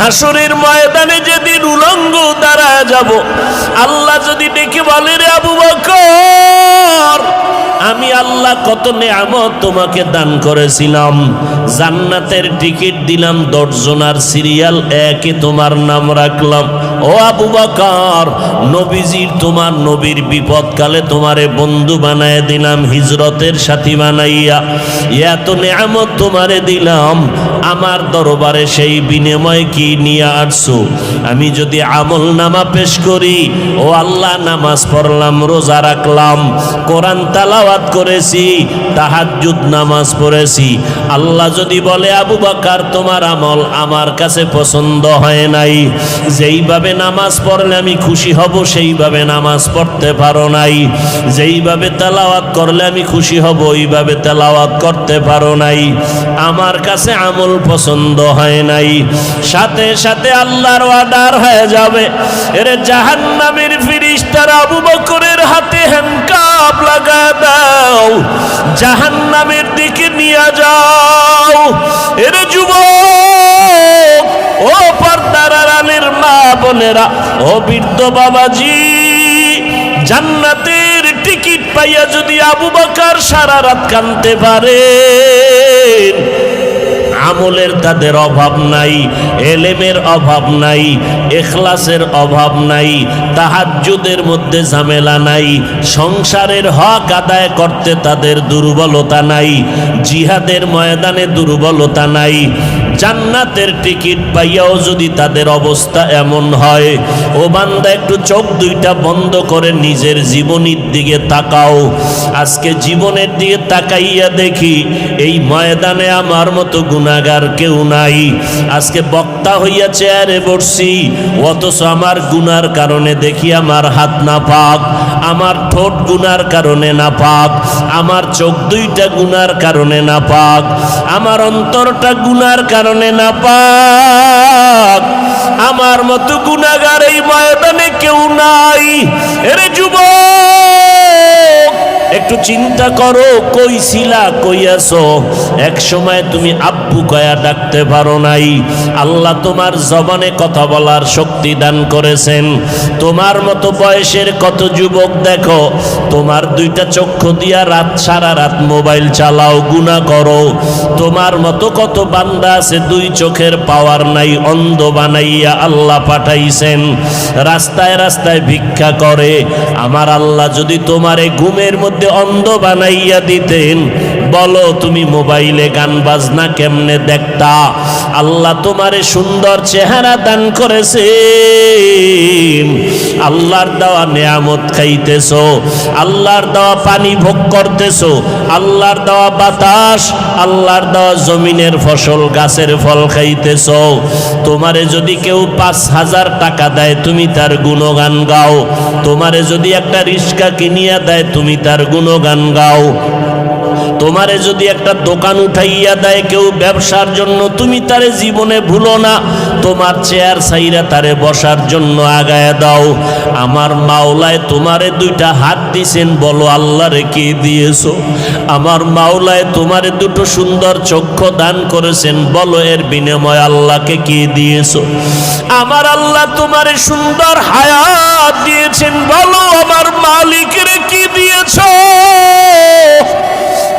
হাসরের ময়দানে যেদিন উলঙ্গ দাঁড়ায় যাব, আল্লাহ যদি ডেকে বলে, রে আবু বকর, আমি আল্লাহ কত নেয়ামত তোমাকে দান করেছিলাম, জান্নাতের টিকিট দিলাম 10 জনার সিরিয়াল 1-এ তোমার নাম রাখলাম। ও আবু বকর, নবীজির তোমার নবীর বিপদকালে তোমারে বন্ধু বানায় দিলাম, হিজরতের সাথী বানাইয়া এত নেয়ামত তোমারে দিলাম, আমার দরবারে সেই বিনিময় কি নিয়ে আসছো? আমি যদি আমল নামা পেশ করি, ও আল্লাহ নামাজ পড়লাম, রোজা রাখলাম, কোরআন তালাওয়াত করেছি, তাহাজ্জুদ নামাজ পড়েছি, আল্লাহ যদি বলে আবু বকর তোমার আমল আমার কাছে পছন্দ হয় নাই, যেইভাবে নামাজ পড়লে আমি খুশি হব সেইভাবে নামাজ পড়তে পারো নাই, যেইভাবে তেলাওয়াত করলে আমি খুশি হব ওইভাবে তেলাওয়াত করতে পারো নাই, আমার কাছে আমল পছন্দ হয় নাই, সাথে সাথে আল্লাহর অর্ডার হয়ে যাবে, এর জাহান্নামের ফেরেশতারা আবু বকরের হাতে হ্যান্ডকাপ লাগা দাও, জাহান্নামের দিকে নিয়ে যাও। এর যুবক, ও পর্দার আড়ালের মা বোনেরা, ও বৃদ্ধ বাবাজি, জান্নাতের টিকিট পাইয়া যদি আবু বকর সারা রাত কাঁদতে পারে, আমলের তাদের অভাব নাই, এলেমের অভাব নাই, ইখলাসের অভাব নাই, তাহাজ্জুদের মধ্যে ঝামেলা নাই, সংসারের হক আদায় করতে তাদের দুর্বলতা নাই, জিহাদের ময়দানে দুর্বলতা নাই, জান্নাতের টিকিট পাইয়াও যদি তাদের অবস্থা এমন হয়, ও বান্দা একটু চোখ দুইটা বন্ধ করে নিজের জীবনের দিকে তাকাও। আজকে জীবনের দিকে তাকাইয়া দেখি এই ময়দানে আমার মতো গুনাহগার কেউ নাই। আজকে বক্তা হইয়া চেয়ারে বসছি, অথচ আমার গুনার কারণে দেখি আমার হাত না পাক, আমার ঠোঁট গুনার কারণে না পাক, আমার চোখ দুইটা গুনার কারণে না পাক, আমার অন্তরটা গুনার কারণে না পাক। আমার মতো গুনাহগার এই ময়দানে কেউ নাই। এরে যুবক, একটু চিন্তা করো, কই ছিলা, কই আছো? এক সময় তুমি আব্বু কয়া ডাকতে পারো নাই। আল্লাহ তোমার জবানে কথা বলার শক্তি দান করেছেন। তোমার মতো বয়সের কত যুবক দেখো, তোমার দুইটা চক্ষু দিয়া সারা রাত মোবাইল চালাও, গুনাহ করো। তোমার মতো কত বান্দা আছে দুই চোখের পাওয়ার নাই, অন্ধ বানাইয়া আল্লাহ পাঠাইছেন, রাস্তায় রাস্তায় ভিক্ষা করে। আমার আল্লাহ যদি তোমারে ঘুমের মধ্যে অন্ধ বানাইয়া দিতেন, বলো তুমি মোবাইলে গান বাজনা কেমনে দেখতা? আল্লাহ তোমারে সুন্দর চেহারা দান করেছেন, আল্লাহর দেওয়া নেয়ামত খাইতেছো, আল্লাহর দেওয়া পানি ভোগ করতেছো, আল্লাহর দেওয়া বাতাস, আল্লাহর দেওয়া জমিনের ফসল গাছের ফল খাইতেছো। তোমারে যদি কেউ 5,000 টাকা দেয়, তুমি তার গুণগান গাও। তোমারে যদি একটা রিক্সা কিনিয়া দেয়, তুমি তার গুণগান গাও। তোমারে যদি একটা দোকান উঠাইয়া দেয় কেউ ব্যবসার জন্য, তুমি তারে জীবনে ভুলো না, তোমার চেয়ার ছাইরা তারে বসার জন্য আগায় দাও। আমার মাওলায় তোমারে দুইটা হাত দিছেন, বলো আল্লাহরে কে দিয়েছো? আমার মাওলায় তোমারে দুটো সুন্দর চক্ষু দান করেছেন, বলো এর বিনিময় আল্লাহকে কে দিয়েছো? আমার আল্লাহ তোমারে সুন্দর হায়াত দিয়েছেন, বলো আমার মালিকের কি দিয়েছো?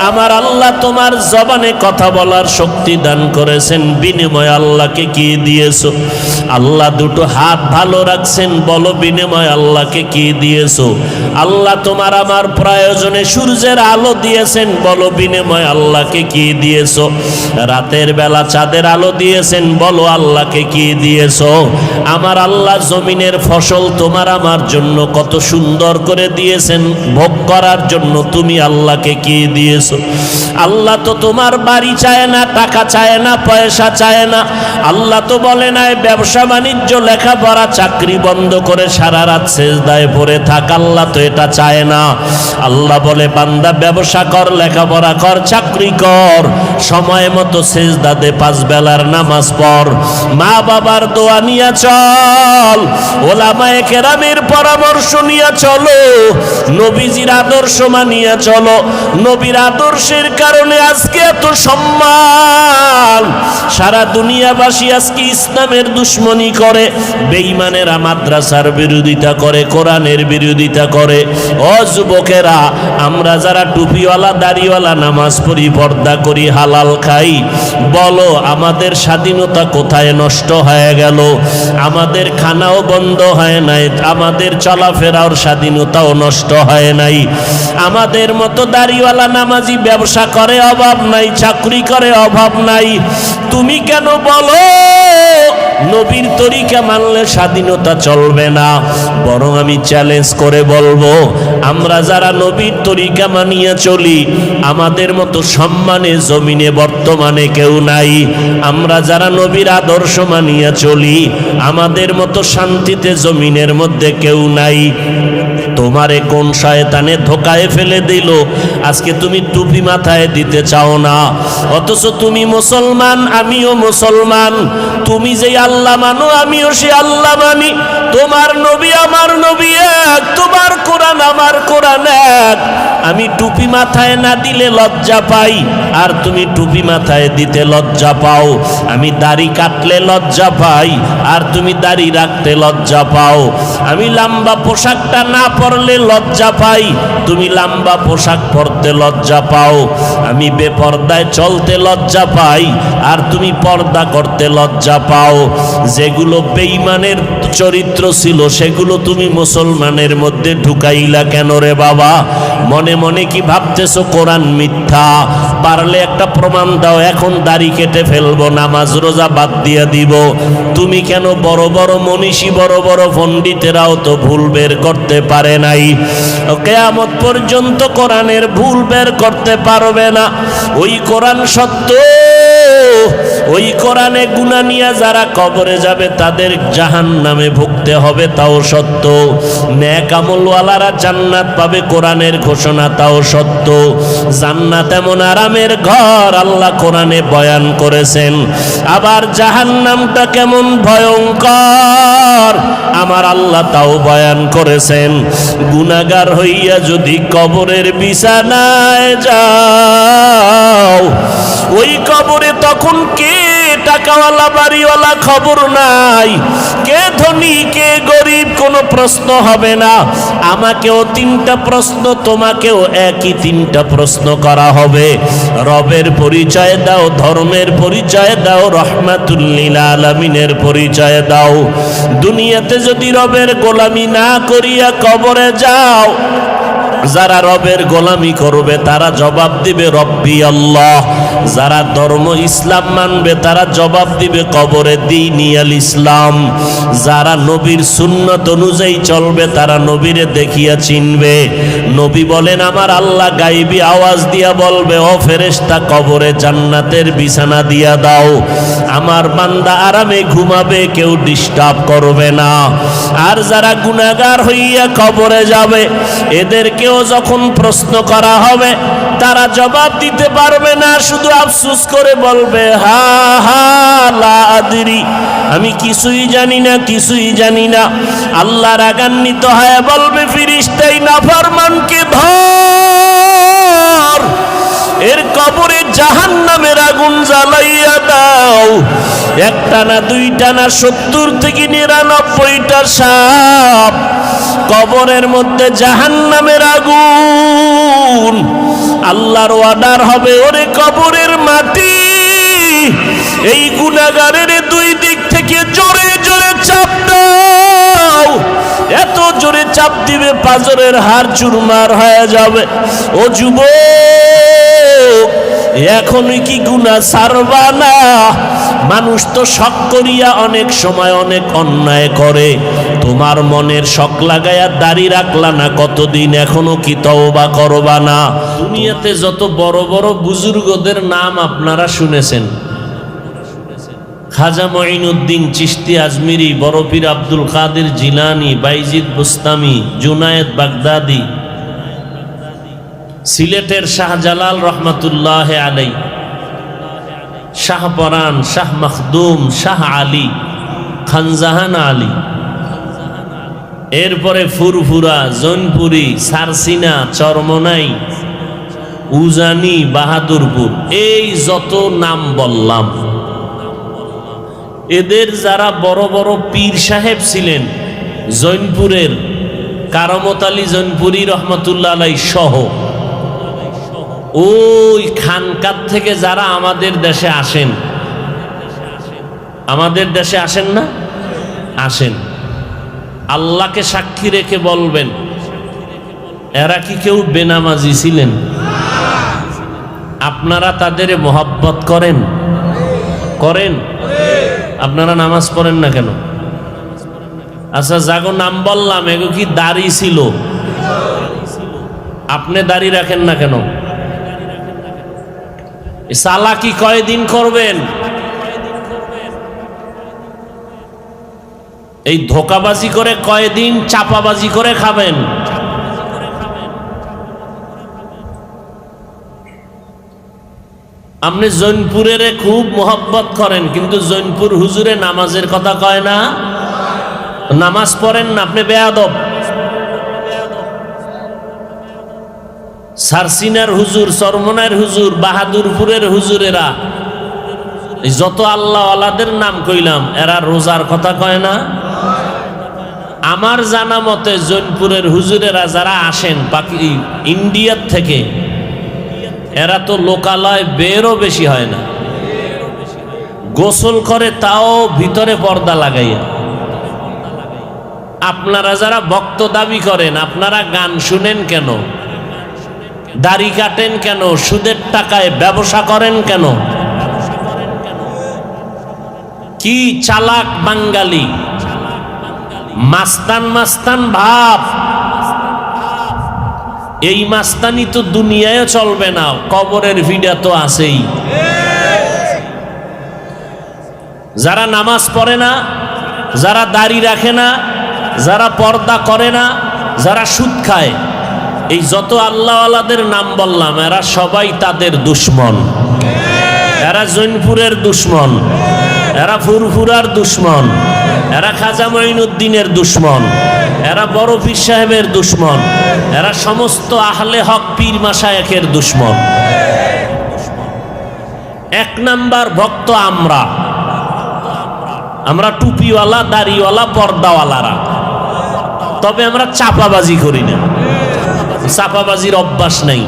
আমার আল্লাহ তোমার জবানে কথা বলার শক্তি দান করেছেন, বিনিময় আল্লাহকে কি দিয়েছো? আল্লাহ দুটো হাত ভালো রাখছেন, বলো বিনিময় আল্লাহকে কি দিয়েছো? আল্লাহ তোমার আমার প্রয়োজনে সূর্যের আলো দিয়েছেন, বলো বিনিময় আল্লাহকে কি দিয়েছো? রাতের বেলা চাঁদের আলো দিয়েছেন, বলো আল্লাহকে কি দিয়েছো? আমার আল্লাহ জমিনের ফসল তোমার আমার জন্য কত সুন্দর করে দিয়েছেন, ভোগ করার জন্য তুমি আল্লাহকে কি দিয়েছো? আল্লাহ তো তোমার বাড়ি চায় না, টাকা চায় না, পয়সা চায় না। আল্লাহ তো বলে না ব্যবসা ব্যবসা বাণিজ্য লেখাপড়া চাকরি বন্ধ করে সারা রাত সেজদায় পড়ে থাক। আল্লাহ তো এটা চায় না। আল্লাহ বলে বান্দা ব্যবসা কর, লেখাপড়া কর, চাকরি কর, সময় মতো সেজদা দে, 5 বেলার নামাজ পড়, মা বাবার দোয়া নিয়ে চল, ওলামায়ে কেরামের পরামর্শ নিয়ে চলো, নবীজির আদর্শ মানিয়ে চলো। নবীর আদর্শের কারণে আজকে এত সম্মান। সারা দুনিয়াবাসী আজকে ইসলামের দুশ্মনী করে, বেঈমানেরা মাদ্রাসার বিরোধিতা করে, কোরআনের বিরোধিতা করে। ও যুবকেরা, আমরা যারা টুপিওয়ালা দাড়িওয়ালা নামাজ পড়ি, পর্দা করি, হালাল খাই, বলো আমাদের স্বাধীনতা কোথায় নষ্ট হয়ে গেল? আমাদের খানাও বন্ধ হয় নাই, আমাদের চলাফেরার স্বাধীনতাও নষ্ট হয় নাই। আমাদের মতো দাড়িওয়ালা নামাজি ব্যবসা করে, অভাব নাই, চাকরি করে, অভাব নাই। তুমি কেন বলো নবীর তরিকা মানলে স্বাধীনতা চলবে না? বরং আমি চ্যালেঞ্জ করে বলবো, আমরা যারা নবীর তরিকা মানিয়ে চলি, আমাদের মতো সম্মানে জমিনে বর্তমানে কেউ নাই। আমরা যারা নবীর আদর্শ মানিয়ে চলি, আমাদের মতো শান্তিতে জমিনের মধ্যে কেউ নাই। তোমারে কোন শয়তানে ধোকায় ফেলে দিল, আজকে তুমি টুপি মাথায় দিতে চাও না, অথচ তুমি মুসলমান, আমিও মুসলমান। তুমি যে আল্লাহ মানো, আমিও সে আল্লাহ মানি। তোমার নবী আমার নবী এক, তোমার কোরআন আমার কোরআন এক। আমি টুপি মাথায় না দিলে লজ্জা পাই, আর তুমি টুপি মাথায় দিতে লজ্জা পাও। আমি দাড়ি কাটলে লজ্জা পাই, আর তুমি দাড়ি রাখতে লজ্জা পাও। আমি লম্বা পোশাকটা না পরলে লজ্জা পাই, তুমি লম্বা পোশাক পরতে লজ্জা পাও। আমি বেপর্দায় চলতে লজ্জা পাই, আর তুমি পর্দা করতে লজ্জা পাও। যেগুলো বেঈমানের চরিত্র ছিল, সেগুলো তুমি মুসলমানের মধ্যে ঢুকাইলা কেন রে বাবা? মনে মনে কি ভাবতেছো কোরআন মিথ্যা? পারলে একটা প্রমাণ দাও, এখন দাড়ি কেটে ফেলবো, নামাজ রোজা বাদ দিয়ে দিব। তুমি কেন? বড় বড় মনীষী, বড় বড় পণ্ডিতেরাও তো ভুল বের করতে পারে নাই। কিয়ামত পর্যন্ত কোরআনের ভুল বের করতে পারবে না। ওই কোরআন সত্য, ওই কোরআনে গুনাহ নিয়ে যারা কবরে যাবে তাদের জাহান্নামে ভুগতে হবে, তাও সত্য। নেক আমলওয়ালারা জান্নাত পাবে, কোরআনের ঘোষণা, তাও সত্য। জান্নাত এমন আরামের ঘর, আল্লাহ কোরআনে বয়ান করেছেন। আবার জাহান্নামটা কেমন ভয়ঙ্কর, আমার আল্লাহ তাও বয়ান করেছেন। গুনাহগার হইয়া যদি কবরের বিছানায় যাও, ওই কবরে তখন কে টাকাওয়ালা বাড়িওয়ালা খবর নাই, কে ধনী কে গরিব কোনো প্রশ্ন হবে না। আমাকেও 3টা প্রশ্ন, তোমাকেও একই 3টা প্রশ্ন করা হবে। রবের পরিচয় দাও, ধর্মের পরিচয় দাও, রহমাতুল লিল আলামিনের পরিচয় দাও। দুনিয়াতে যদি রবের গোলামি না করিয়া কবরে যাও, যারা রবের গোলামি করবে তারা জবাব দিবে রব্বি আল্লাহ। যারা ধর্ম ইসলাম মানবে তারা জবাব দিবে কবরে দীনি আল ইসলাম। যারা নবীর সুন্নত অনুযায়ী চলবে তারা নবীরে দেখিয়া চিনবে। নবী বলেন, আমার আল্লাহ গাইবি আওয়াজ দিয়া বলবে, ও ফেরেশতা কবরে জান্নাতের বিছানা দিয়া দাও, আমার বান্দা আরামে ঘুমাবে, কেউ ডিস্টার্ব করবে না। আর যারা গুনাহগার হইয়া কবরে যাবে, এদেরকেও যখন প্রশ্ন করা হবে তারা জবাব দিতে পারবে না, শুধু আফসোস করে বলবে, হা হা লা আদরি, আমি কিছুই জানি না, কিছুই জানি না। আল্লাহ রাগান্বিত হয়ে বলবে, ফেরেশতাই নাফরমানকে ধর, এর কবরে জাহান্নামের আগুন জ্বালাইয়া দাও। একটা না, দুইটা না, 70 থেকে 99টা সাপ কবরের মধ্যে জাহান্নামের আগুন। আল্লাহর অর্ডার হবে, ওরে কবরের মাটি, এই গুনাহগারের 2 দিক থেকে জোরে জোরে চাপ দাও। এত জোরে চাপ দিবে পাজরের হাড় চুরমার হয়ে যাবে। ও যুবক, এখনই কি গুনাহ ছাড়বা না? মানুষ তো শখ করিয়া অনেক সময় অনেক অন্যায় করে। তোমার মনের শখ লাগাইয়া দাড়ি রাখলা না কতদিন, এখনো কি তওবা করবা না? দুনিয়াতে যত বড় বড় বুজুর্গদের নাম আপনারা শুনেছেন, খাজা মঈনুদ্দিন চিশতি আজমিরি, বড় পীর আব্দুল কাদের জিলানী, বাইজিদ বুস্তামি, জুনায়েদ বাগদাদি, সিলেটের শাহজালাল রহমাতুল্লাহ আলাই, শাহ পরান, শাহ মখদুম, শাহ আলী, খানজাহান আলী, এরপরে ফুরফুরা, জৈনপুরি, সারসিনা, চরমনাই, উজানি, বাহাদুরপুর, এই যত নাম বললাম, এদের যারা বড় বড় পীর সাহেব ছিলেন জৈনপুরের, কারামত আলী জৈনপুরি রহমতুল্লাহ আলাই সহ, ওই খানকাত থেকে যারা আমাদের দেশে আসেন, আমাদের দেশে আসেন না, আসেন, আল্লাহকে সাক্ষী রেখে বলবেন এরা কি কেউ বেনামাজি ছিলেন? আপনারা তাদের মোহাব্বত করেন? করেন? আপনারা নামাজ পড়েন না কেন? আচ্ছা, যাগো নাম বললাম এগো কি দাড়ি ছিল? আপনি দাড়ি রাখেন না কেন? চালাকি কয়দিন করবেন? এই ধোকাবাজি করে কয়দিন চাপাবাজি করে খাবেন? আপনি জৈনপুরের খুব মোহব্বত করেন, কিন্তু জৈনপুর হুজুরে নামাজের কথা কয় না, নামাজ পড়েন না, আপনি বেয়াদব। সারসিনার হুজুর, চরমনার হুজুর, বাহাদুরপুরের হুজুরেরা, যত আল্লাহ আলাদের নাম কইলাম, এরা রোজার কথা কয় না। আমার জানা মতে জৈনপুরের হুজুরেরা যারা আসেন ইন্ডিয়ার থেকে, এরা তো লোকালয় বেরও বেশি হয় না, গোসল করে তাও ভিতরে পর্দা লাগাইয়া। আপনারা যারা ভক্ত দাবি করেন, আপনারা গান শুনেন কেন? দাড়ি কাটেন কেন? সুদের টাকায় ব্যবসা করেন কেন? কি চালাক বাঙালি, মাস্তান মাস্তান ভাব। এই মাস্তানি তো দুনিয়ায় চলবে না, কবরের ভিড়া তো আছেই। যারা নামাজ পড়ে না, যারা দাড়ি রাখে না, যারা পর্দা করে না, যারা সুদ খায়, এই যত আল্লাহওয়ালাদের নাম বললাম, এরা সবাই তাদের দুশ্মন। এরা জৈনপুরের দুশ্মন, এরা ফুরফুরার দুশ্মন, এরা খাজা মঈনুদ্দিনের দুশ্মন, এরা বড় পীর সাহেবের দুশ্মন, এরা সমস্ত আহলে হক পীর মাশায়েখের দুশ্মন। এক নাম্বার ভক্ত আমরা, আমরা টুপিওয়ালা, দাড়িওয়ালা, পর্দাওয়ালারা। তবে আমরা চাপাবাজি করি না, চাপাবাজির অভ্যাস নাই।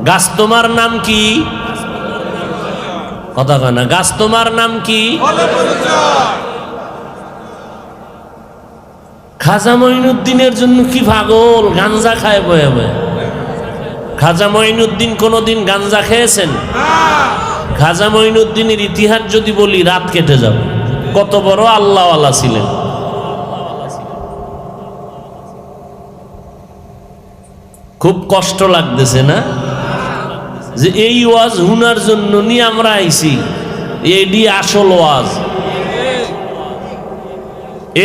গাছ তোমার নাম কি? কথা কয় না। গাছ তোমার নাম কি? খাজা মঈনুদ্দিনের জন্য কি পাগল গাঞ্জা খায় বয়ে বয়ে? খাজা মঈনুদ্দিন কোনোদিন গাঞ্জা খেয়েছেন? খাজা মঈনুদ্দিনের ইতিহাস যদি বলি রাত কেটে যাবে। কত বড় আল্লাহওয়ালা ছিলেন। খুব কষ্ট লাগতেছে না যে এই ওয়াজ হুনার জন্য নিয়ে আমরা আইছি, এডি আসল ওয়াজ।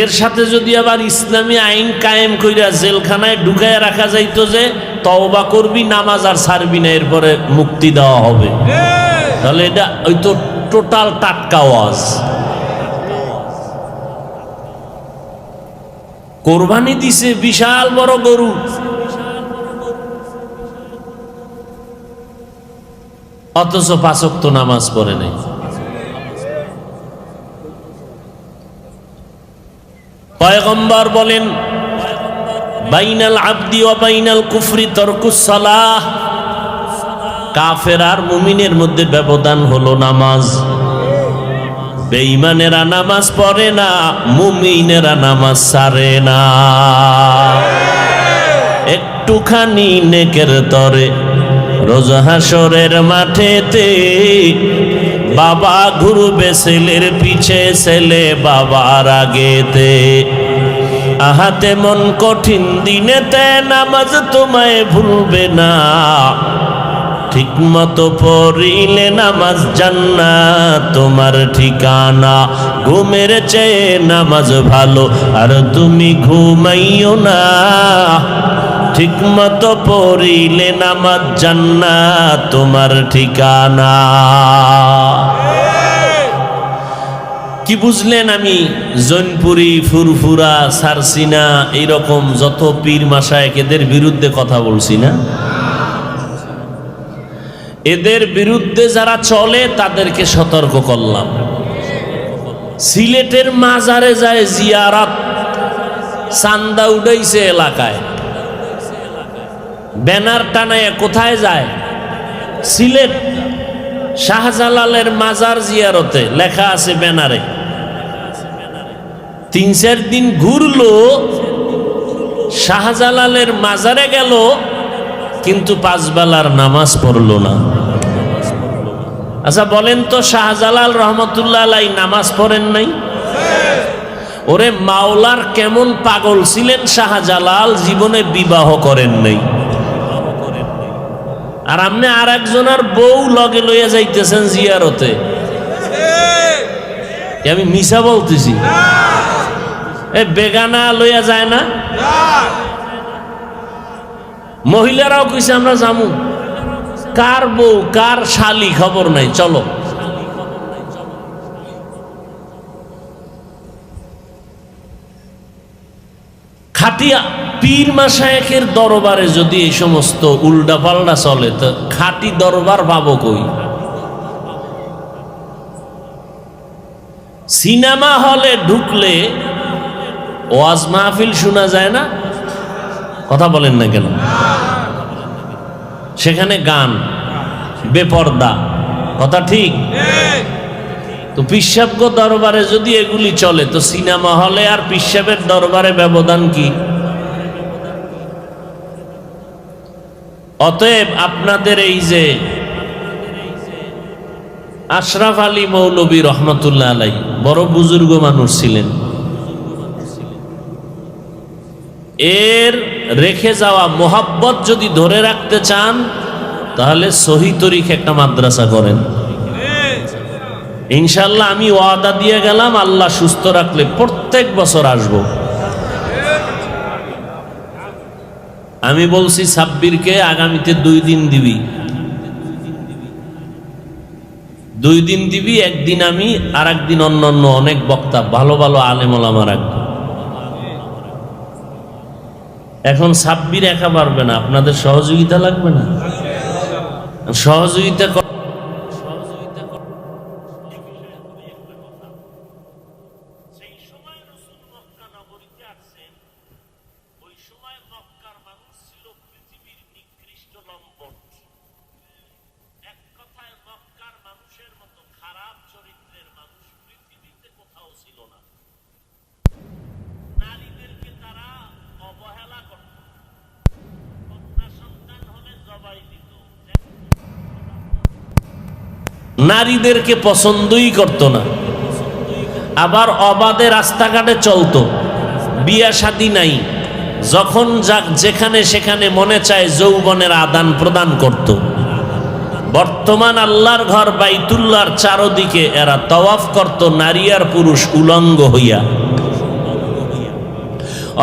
এর সাথে যদি আবার ইসলামী আইন কায়েম কইরা জেলখানায় ঢুকায় রাখা যাইতো যে তওবা করবি, নামাজ আর ছাড়বি না, এরপরে মুক্তি দেওয়া হবে, তাহলে এটা ওই তো টোটাল টাটকা ওয়াজ। কোরবানি দিছে বিশাল বড় গরু, অথচ 5 ওয়াক্ত নামাজ পড়ে নাই। পয়গম্বর বলেন বাইনাল আবদি ওয়া বাইনাল কুফরি তারকুস সালাহ। কাফের আর মুমিনের মধ্যে ব্যবধান হলো নামাজ। বেঈমানেরা নামাজ পড়ে না, মুমিনেরা নামাজ ছাড়ে না। একটুখানি নেকের তরে রোজ হাসরের মাঠেতে বাবা ঘুরবে ছেলের পিছে, ছেলে বাবার আগেতে। আহাতে মন কঠিন দিনেতে নামাজ তোমায় ভুলবে না। ঠিকমতো পড়িলে নামাজ জান্নাত তোমার ঠিকানা। ঘুমের চেয়ে নামাজ ভালো আর তুমি ঘুমাইও না, ঠিকমতো পড়িলে নামাজ জান্নাত তোমার ঠিকানা। কি বুঝলেন? আমি জৈনপুরি, ফুরফুরা, সারসিনা এইরকম যত পীর মাশায়েখ এদের বিরুদ্ধে কথা বলছি না। এদের বিরুদ্ধে যারা চলে তাদেরকে সতর্ক করলাম। সিলেটের মাজারে যায় জিয়ারাত, চান্দা উঠাইছে এলাকায়, ব্যানার টানায় কোথায় যায়? সিলেট শাহজালালের মাজার জিয়ারতে লেখা আছে ব্যানারে। 3-4 দিন ঘুরলো, শাহজালালের মাজারে গেল, কিন্তু 5 বেলার নামাজ পড়লো না। আচ্ছা বলেন তো, শাহজালাল রহমতুল্লাহ আলাইহি নামাজ পড়েন নাই? ওরে মাওলার কেমন পাগল ছিলেন শাহজালাল, জীবনে বিবাহ করেন নাই। আর আপনি আর একজনের বউ লগে লইয়া যাইতেছেন জিয়ারতে। আমি মিছা বলতেছি? এ বেগানা লইয়া যায় না? মহিলারাও কইছে আমরা যামু, কার বউ কার শালি খবর নাই, চলো। খাটিয়া পীর মাশায়েখের দরবারে যদি এই সমস্ত উল্টা পাল্টা চলে, তো খাঁটি দরবার পাবো কই? সিনেমা হলে ঢুকলে ওয়াজ মাহফিল শোনা যায় না? কথা বলেন না কেন? সেখানে গান, বেপর্দা, কথা ঠিক? তো পিসাবগ দরবারে যদি এগুলি চলে, তো সিনেমা হলে আর পিসাবের দরবারে ব্যবধান কি? অতএব আপনাদের এই যে আশরাফ আলী মৌলভী রহমতুল্লাহ আলাইহি বড় বুজুর্গ মানুষ ছিলেন, এর রেখে যাওয়া মোহাব্বত যদি ধরে রাখতে চান তাহলে সহি তরিকে একটা মাদ্রাসা করেন। ইনশাআল্লাহ আমি ওয়াদা দিয়ে গেলাম, আল্লাহ সুস্থ রাখলে প্রত্যেক বছর আসব। আমি বলছি সাব্বিরকে আগামীতে 2 দিন দিবি, 2 দিন দিবি, একদিন আমি আর একদিন অন্য অন্য অনেক বক্তা ভালো ভালো আলেম ওলামা রাখবো। এখন সাব্বির একা পারবে না, আপনাদের সহযোগিতা লাগবে না? সহযোগিতা নারীদেরকে পছন্দই করত না, আবার অবাধে রাস্তাঘাটে চলতো, বিয়া শাদী নাই, যখন যাক যেখানে সেখানে মনে চায় যৌবনের আদান প্রদান করত। বর্তমান আল্লাহর ঘর বাইতুল্লাহর চারদিকে এরা তওয়াফ করত নারী আর পুরুষ উলঙ্গ হইয়া।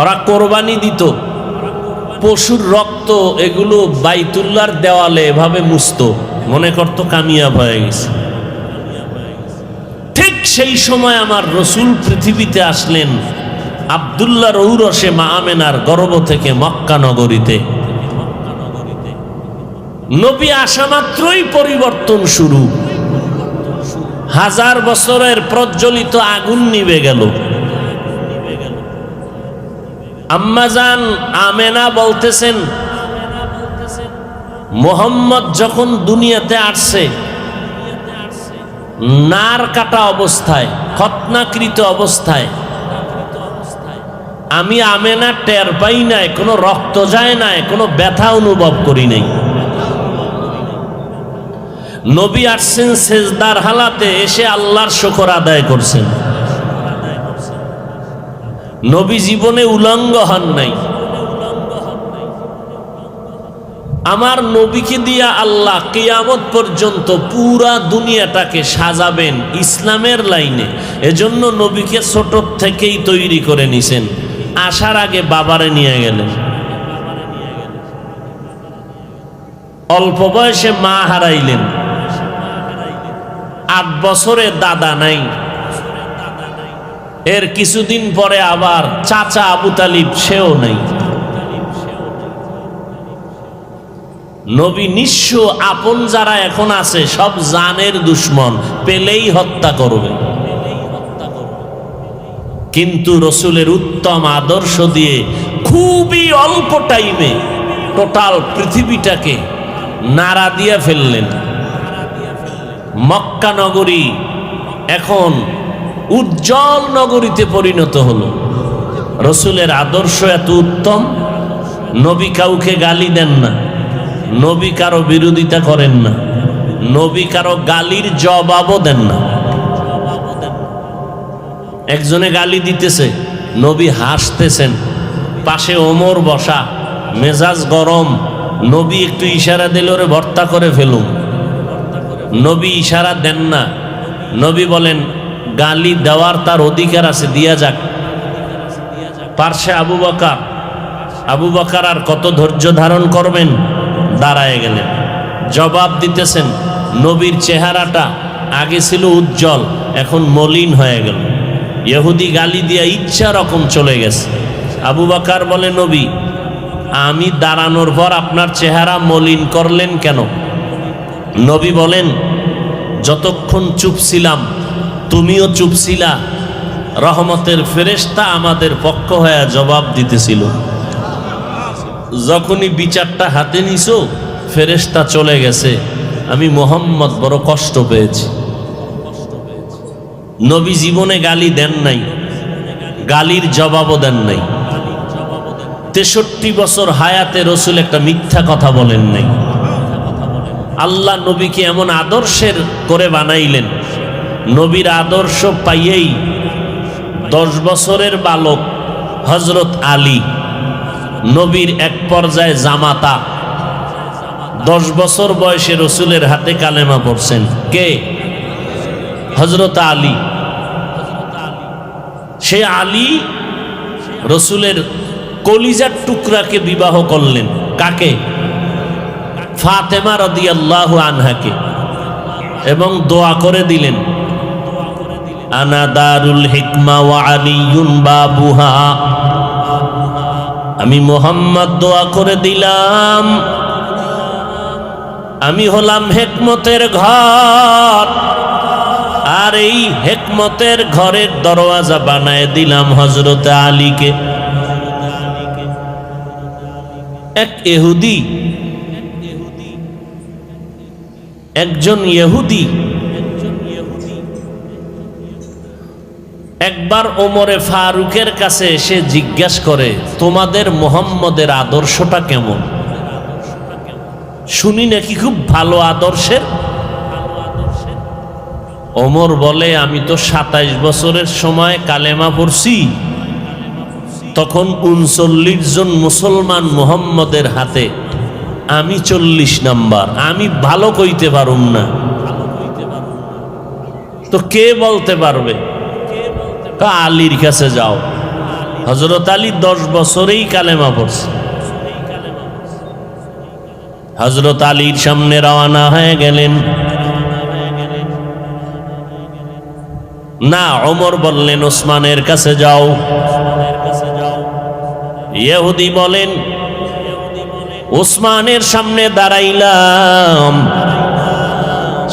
ওরা কোরবানি দিত, পশুর রক্ত এগুলো বাইতুল্লাহর দেওয়ালে এভাবে মুছত, মনে করত কামিয়াব হয়ে গেছে। ঠিক সেই সময় আমার রসুল পৃথিবীতে আসলেন আব্দুল্লাহর ঔরসে মা আমেনার গর্ভ থেকে মক্কা নগরীতে। নবী আসা মাত্রই পরিবর্তন শুরু, 1000 বছরের প্রজ্বলিত আগুন নিভে গেল। আম্মাজান আমেনা বলতেছেন, মুহাম্মদ যখন দুনিয়াতে আসছে নার কাটা অবস্থায়, খতনাকৃত অবস্থায়, আমি আমেনা টের পাই নাই, কোনো রক্ত যায় নাই, কোনো ব্যথা অনুভব করি নাই। নবী আসছেন সেজদার হালাতে, এসে আল্লাহর শুকর আদায় করছেন। নবী জীবনে উলঙ্গ হন নাই। আমার নবীকে দিয়া আল্লাহ কিয়ামত পর্যন্ত পুরা দুনিয়াটাকে সাজাবেন ইসলামের লাইনে। এজন্য নবীকে ছোট থেকেই তৈরি করে নিছেন। আসার আগে বাবারে নিয়ে গেলেন, অল্প বয়সে মা হারাইলেন, 8 বছরে দাদা নাই। এর কিছুদিন পরে আবার চাচা আবু তালিব, সেও নাই। নবী নিঃস্ব, আপন যারা এখন আছে সব জানের দুশ্মন, পেলেই হত্যা করবে। কিন্তু রসুলের উত্তম আদর্শ দিয়ে খুবই অল্প টাইমে টোটাল পৃথিবীটাকে নাড়া দিয়ে ফেললেন। মক্কা নগরী এখন উজ্জ্বল নগরীতে পরিণত হলো। রসুলের আদর্শ এত উত্তম, নবী কাউকে গালি দেন না, নবী কারো বিরোধিতা করেন না, নবী কারো গালির জবাবও দেন না। একজনে গালি দিতেছে, নবী হাসতেছেন, পাশে ওমর বসা, মেজাজ গরম, নবী একটু ইশারা দিলে ওরে ভর্তা করে ফেলুন। নবী ইশারা দেন না, নবী বলেন গালি দেওয়ার তার অধিকার আছে, দিয়া যাক। পার্শ্বে আবু বকর, আবু বকর আর কত ধৈর্য ধারণ করবেন, দাঁড়ায় গেলেন, জবাব দিতেছেন। নবীর চেহারাটা আগে ছিল উজ্জ্বল, এখন মলিন হয়ে গেল। ইহুদি গালি দিয়া ইচ্ছা রকম চলে গেছে। আবু বকর বলে, নবী আমি দাঁড়ানোর পর আপনার চেহারা মলিন করলেন কেন? নবী বলেন, যতক্ষণ চুপ ছিলাম তুমিও চুপ ছিলা, রহমতের ফেরেশতা আমাদের পক্ষ হয়ে জবাব দিতেছিল। যখনই বিচারটা হাতে নিছো ফেরেশতা চলে গেছে, আমি মুহাম্মদ বড় কষ্ট পেয়েছি। নবী জীবনে গালি দেন নাই, গালির জবাবও দেন নাই। 63 বছর হায়াতে রসুল একটা মিথ্যা কথা বলেন নাই। আল্লাহ নবীকে এমন আদর্শের করে বানাইলেন, নবীর আদর্শ পাইয়েই 10 বছরের বালক হযরত আলী, নবীর এক পর্যায়ে জামাতা, 10 বছর বয়সে রসুলের হাতে কালেমা পড়ছেন। কে? হযরত আলী। সে আলী রসুলের কলিজার টুকরাকে বিবাহ করলেন। কাকে? ফাতেমা রাদিয়াল্লাহু আনহাকে। এবং দোয়া করে দিলেন, আনা দারুল হিকমা ওয়া আলিয়ুন বাবুহা। আমি মুহাম্মদ দোয়া করে দিলাম, আমি হলাম হিকমতের ঘর, আর এই হিকমতের ঘরের দরওয়াজা বানায় দিলাম হযরত আলীকে। এক ইহুদি, একজন ইহুদি একবার ওমরে ফারুকের কাছে এসে জিজ্ঞাসা করে, তোমাদের মুহাম্মদের আদর্শটা কেমন? শুনি নাকি খুব ভালো আদর্শের। ওমর বলে, আমি তো 27 বছরের সময় কালেমা পড়ছি, তখন 39 জন মুসলমান মুহাম্মদের হাতে, আমি 40 নাম্বার, আমি ভালো কইতে পারুম না। তো কে বলতে পারবে? আলীর কাছে যাও। হযরত আলী 10 বছরেই কালেমা পড়ছে। হযরত আলীর সামনে রওনা হয়ে গেলেন। না, ওমর বললেন ওসমানের কাছে যাও। ইহুদি বলেন, ওসমানের সামনে দাঁড়াইলাম।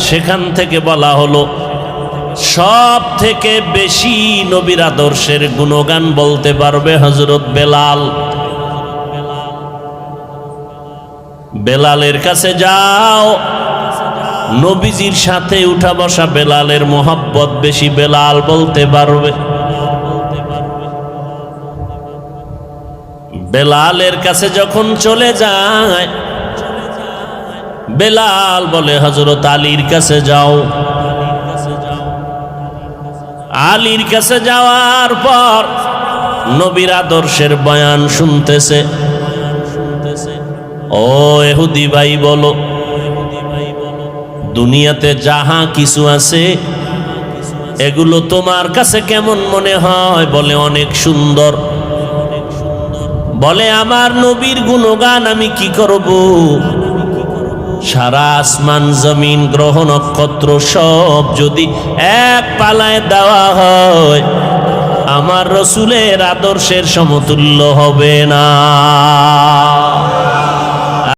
সেখান থেকে বলা হলো, সব থেকে বেশি নবীর আদর্শের গুণগান বলতে পারবে হযরত বেলাল। বেলালের কাছে যাও। নবীজির সাথে উঠা বসা বেলালের মোহাব্বত বেশি, বেলাল বলতে পারবে। বেলালের কাছে যখন চলে যায়, বেলাল বলে, হযরত আলীর কাছে যাও। আলীর কাছে যাওয়ার পর নবীর আদর্শের বয়ান শুনতেছে। ও ইহুদি ভাই বলো, দুনিয়াতে যাহা কিছু আছে এগুলো তোমার কাছে কেমন মনে হয়? বলে অনেক সুন্দর। বলে আমার নবীর গুণগান আমি কি করব? সারা আসমান জমিন গ্রহ নক্ষত্র সব যদি এক পালায় দেওয়া হয়, আমার রসুলের আদর্শের সমতুল্য হবে না।